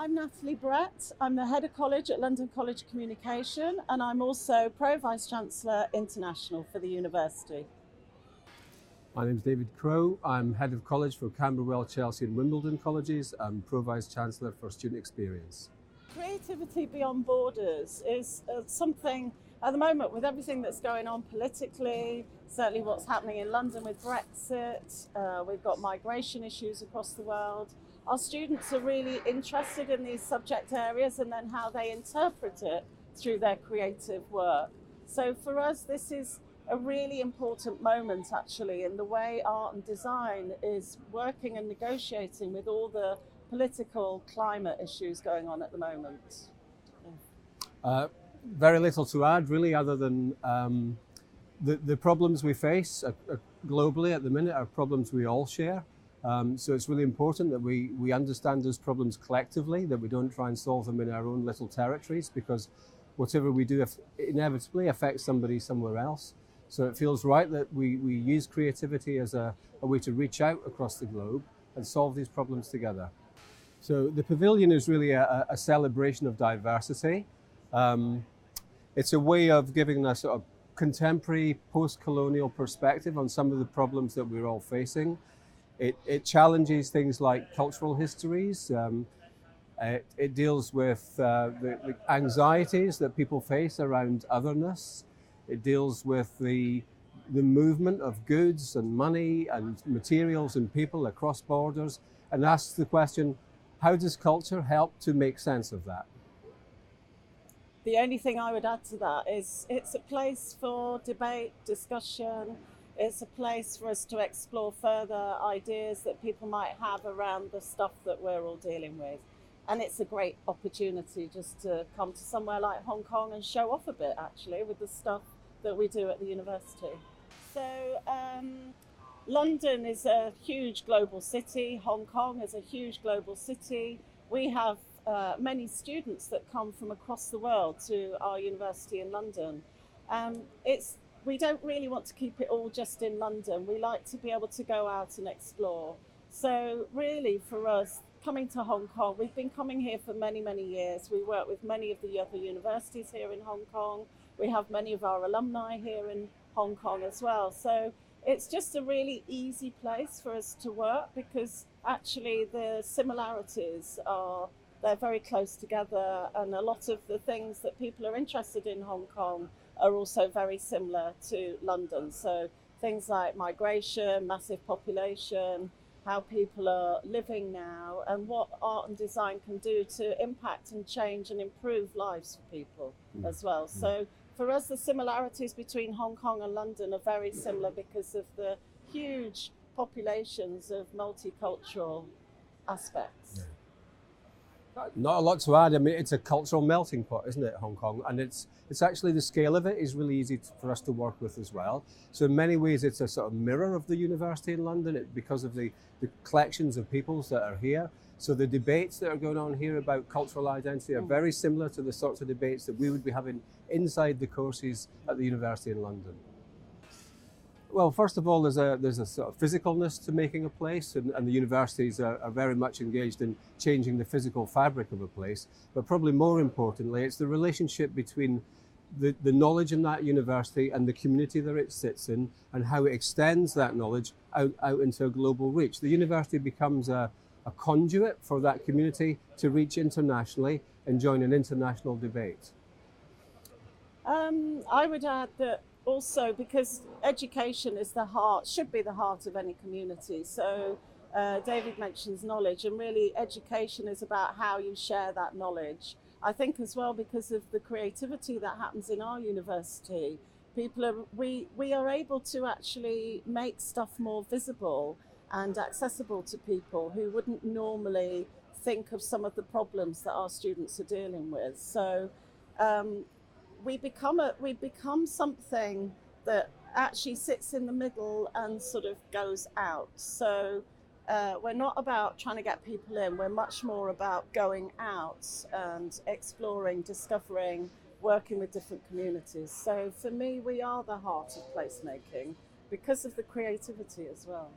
I'm Nathalie Brett. I'm the head of college at London College of Communication, and I'm also pro-vice-chancellor international for the university. My name is David Crowe. I'm head of college for Canberra, Chelsea and Wimbledon colleges. I'm pro-vice-chancellor for student experience. Creativity beyond borders is something at the moment, with everything that's going on politically, certainly what's happening in London with Brexit, we've got migration issues across the world. Our students are really interested in these subject areas and then how they interpret it through their creative work. So for us, this is a really important moment actually in the way art and design is working and negotiating with all the political climate issues going on at the moment. Very little to add really, other than the problems we face globally at the minute are problems we all share. So it's really important that we understand those problems collectively, that we don't try and solve them in our own little territories, because whatever we do inevitably affects somebody somewhere else. So it feels right that we use creativity as a way to reach out across the globe and solve these problems together. So the Pavilion is really a celebration of diversity. It's a way of giving a sort of contemporary post-colonial perspective on some of the problems that we're all facing. It challenges things like cultural histories. It deals with the anxieties that people face around otherness. It deals with the movement of goods and money and materials and people across borders, and asks the question, how does culture help to make sense of that? The only thing I would add to that is it's a place for debate, discussion. It's a place for us to explore further ideas that people might have around the stuff that we're all dealing with. And it's a great opportunity just to come to somewhere like Hong Kong and show off a bit actually with the stuff that we do at the university. So London is a huge global city. Hong Kong is a huge global city. We have many students that come from across the world to our university in London. We don't really want to keep it all just in London. We like to be able to go out and explore. So really for us, coming to Hong Kong, we've been coming here for many, many years. We work with many of the other universities here in Hong Kong. We have many of our alumni here in Hong Kong as well. So it's just a really easy place for us to work because actually the similarities they're very close together, and a lot of the things that people are interested in Hong Kong are also very similar to London. So things like migration, massive population, how people are living now, and what art and design can do to impact and change and improve lives for people as well. So for us, the similarities between Hong Kong and London are very similar because of the huge populations of multicultural aspects. Yeah. Not a lot to add. I mean, it's a cultural melting pot, isn't it, Hong Kong? And it's actually, the scale of it is really easy for us to work with as well. So in many ways, it's a sort of mirror of the university in London because of the collections of peoples that are here. So the debates that are going on here about cultural identity are very similar to the sorts of debates that we would be having inside the courses at the university in London. Well, first of all, there's a sort of physicalness to making a place, and the universities are very much engaged in changing the physical fabric of a place. But probably more importantly, it's the relationship between the knowledge in that university and the community that it sits in, and how it extends that knowledge out into a global reach. The university becomes a conduit for that community to reach internationally and join an international debate. I would add that also because education is should be the heart of any community. So David mentions knowledge, and really education is about how you share that knowledge. I think as well because of the creativity that happens in our university, we are able to actually make stuff more visible and accessible to people who wouldn't normally think of some of the problems that our students are dealing with. So we become something that actually sits in the middle and sort of goes out. So we're not about trying to get people in, we're much more about going out and exploring, discovering, working with different communities. So for me, we are the heart of placemaking because of the creativity as well.